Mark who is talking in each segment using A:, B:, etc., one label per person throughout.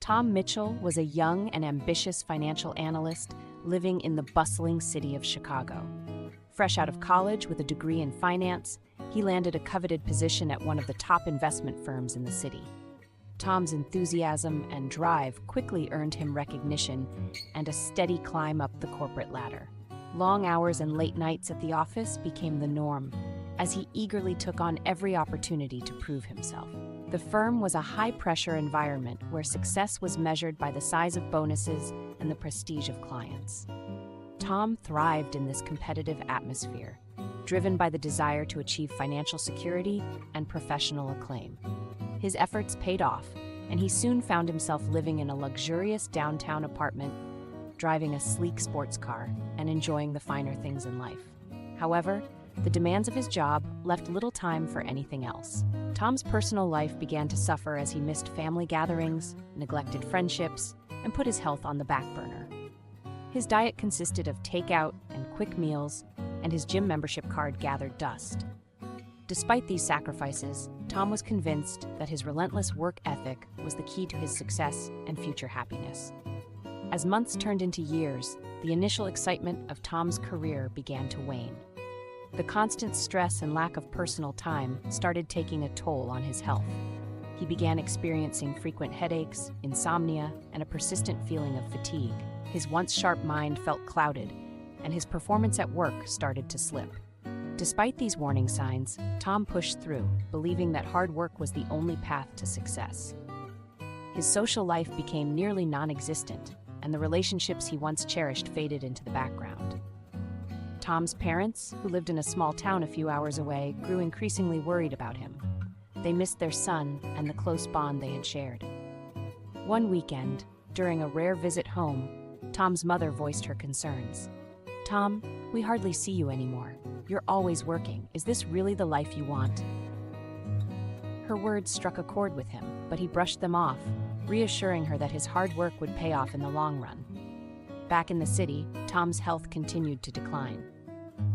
A: Tom Mitchell was a young and ambitious financial analyst living in the bustling city of Chicago. Fresh out of college with a degree in finance, he landed a coveted position at one of the top investment firms in the city. Tom's enthusiasm and drive quickly earned him recognition and a steady climb up the corporate ladder. Long hours and late nights at the office became the norm, as he eagerly took on every opportunity to prove himself. The firm was a high-pressure environment where success was measured by the size of bonuses and the prestige of clients. Tom thrived in this competitive atmosphere, driven by the desire to achieve financial security and professional acclaim. His efforts paid off, and he soon found himself living in a luxurious downtown apartment, driving a sleek sports car, and enjoying the finer things in life. However, the demands of his job left little time for anything else. Tom's personal life began to suffer as he missed family gatherings, neglected friendships, and put his health on the back burner. His diet consisted of takeout and quick meals, and his gym membership card gathered dust. Despite these sacrifices, Tom was convinced that his relentless work ethic was the key to his success and future happiness. As months turned into years, the initial excitement of Tom's career began to wane. The constant stress and lack of personal time started taking a toll on his health. He began experiencing frequent headaches, insomnia, and a persistent feeling of fatigue. His once sharp mind felt clouded, and his performance at work started to slip. Despite these warning signs, Tom pushed through, believing that hard work was the only path to success. His social life became nearly non-existent, and the relationships he once cherished faded into the background. Tom's parents, who lived in a small town a few hours away, grew increasingly worried about him. They missed their son and the close bond they had shared. One weekend, during a rare visit home, Tom's mother voiced her concerns. "Tom, we hardly see you anymore. You're always working. Is this really the life you want?" Her words struck a chord with him, but he brushed them off, reassuring her that his hard work would pay off in the long run. Back in the city, Tom's health continued to decline.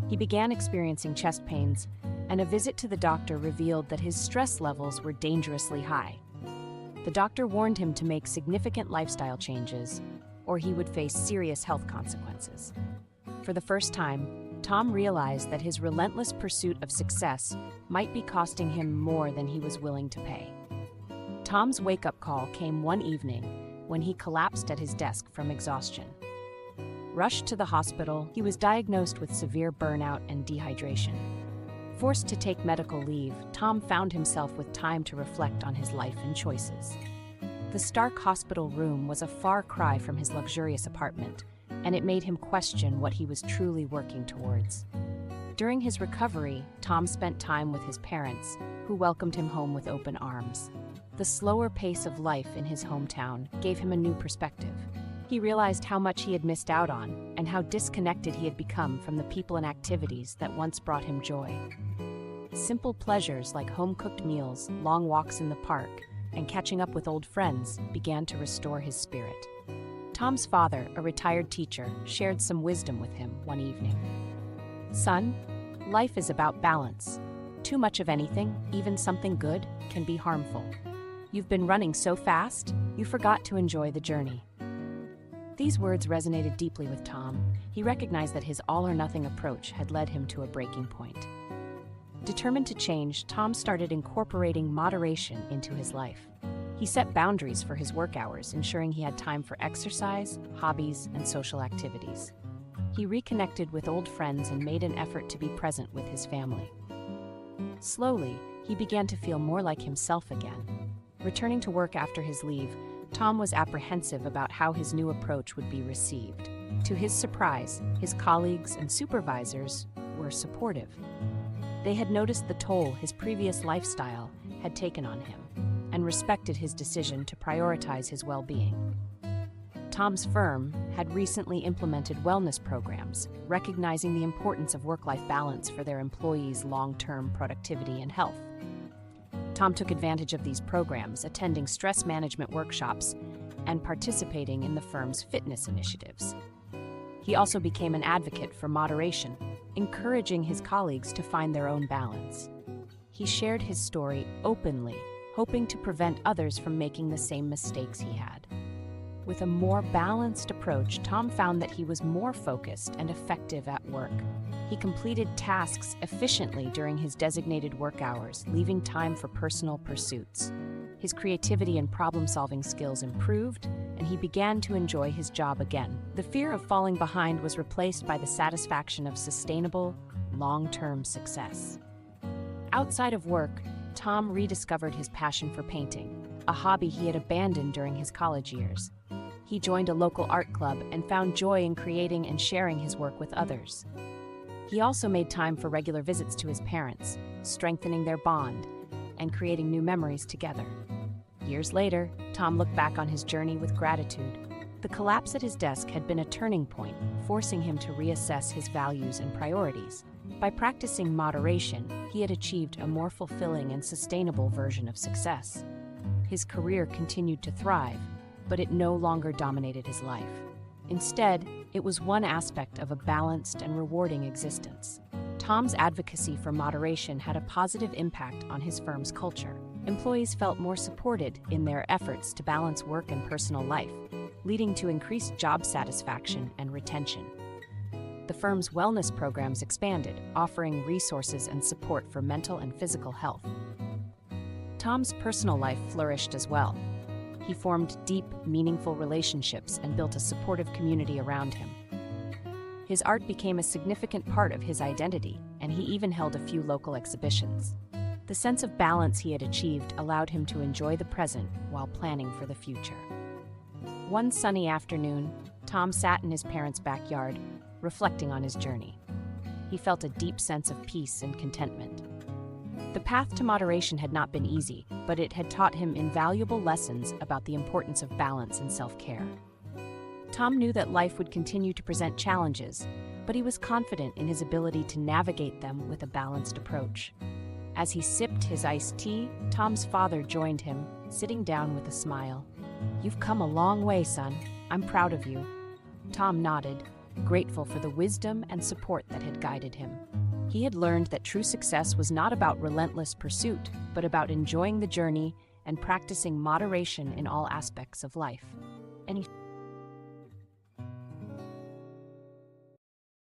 A: He began experiencing chest pains, and a visit to the doctor revealed that his stress levels were dangerously high. The doctor warned him to make significant lifestyle changes, or he would face serious health consequences. For the first time, Tom realized that his relentless pursuit of success might be costing him more than he was willing to pay. Tom's wake-up call came one evening when he collapsed at his desk from exhaustion. Rushed to the hospital, he was diagnosed with severe burnout and dehydration. Forced to take medical leave, Tom found himself with time to reflect on his life and choices. The stark hospital room was a far cry from his luxurious apartment, and it made him question what he was truly working towards. During his recovery, Tom spent time with his parents, who welcomed him home with open arms. The slower pace of life in his hometown gave him a new perspective. He realized how much he had missed out on and how disconnected he had become from the people and activities that once brought him joy. Simple pleasures like home-cooked meals, long walks in the park, and catching up with old friends began to restore his spirit. Tom's father, a retired teacher, shared some wisdom with him one evening. "Son, life is about balance. Too much of anything, even something good, can be harmful. You've been running so fast, you forgot to enjoy the journey." These words resonated deeply with Tom. He recognized that his all-or-nothing approach had led him to a breaking point. Determined to change, Tom started incorporating moderation into his life. He set boundaries for his work hours, ensuring he had time for exercise, hobbies, and social activities. He reconnected with old friends and made an effort to be present with his family. Slowly, he began to feel more like himself again. Returning to work after his leave, Tom was apprehensive about how his new approach would be received. To his surprise, his colleagues and supervisors were supportive. They had noticed the toll his previous lifestyle had taken on him and respected his decision to prioritize his well-being. Tom's firm had recently implemented wellness programs, recognizing the importance of work-life balance for their employees' long-term productivity and health. Tom took advantage of these programs, attending stress management workshops and participating in the firm's fitness initiatives. He also became an advocate for moderation, encouraging his colleagues to find their own balance. He shared his story openly, hoping to prevent others from making the same mistakes he had. With a more balanced approach, Tom found that he was more focused and effective at work. He completed tasks efficiently during his designated work hours, leaving time for personal pursuits. His creativity and problem-solving skills improved, and he began to enjoy his job again. The fear of falling behind was replaced by the satisfaction of sustainable, long-term success. Outside of work, Tom rediscovered his passion for painting, a hobby he had abandoned during his college years. He joined a local art club and found joy in creating and sharing his work with others. He also made time for regular visits to his parents, strengthening their bond and creating new memories together. Years later, Tom looked back on his journey with gratitude. The collapse at his desk had been a turning point, forcing him to reassess his values and priorities. By practicing moderation, he had achieved a more fulfilling and sustainable version of success. His career continued to thrive, but it no longer dominated his life. Instead, it was one aspect of a balanced and rewarding existence. Tom's advocacy for moderation had a positive impact on his firm's culture. Employees felt more supported in their efforts to balance work and personal life, leading to increased job satisfaction and retention. The firm's wellness programs expanded, offering resources and support for mental and physical health. Tom's personal life flourished as well. He formed deep, meaningful relationships and built a supportive community around him. His art became a significant part of his identity, and he even held a few local exhibitions. The sense of balance he had achieved allowed him to enjoy the present while planning for the future. One sunny afternoon, Tom sat in his parents' backyard, reflecting on his journey. He felt a deep sense of peace and contentment. The path to moderation had not been easy, but it had taught him invaluable lessons about the importance of balance and self-care. Tom knew that life would continue to present challenges, but he was confident in his ability to navigate them with a balanced approach. As he sipped his iced tea, Tom's father joined him, sitting down with a smile. "You've come a long way, son. I'm proud of you." Tom nodded, grateful for the wisdom and support that had guided him. He had learned that true success was not about relentless pursuit, but about enjoying the journey and practicing moderation in all aspects of life. And he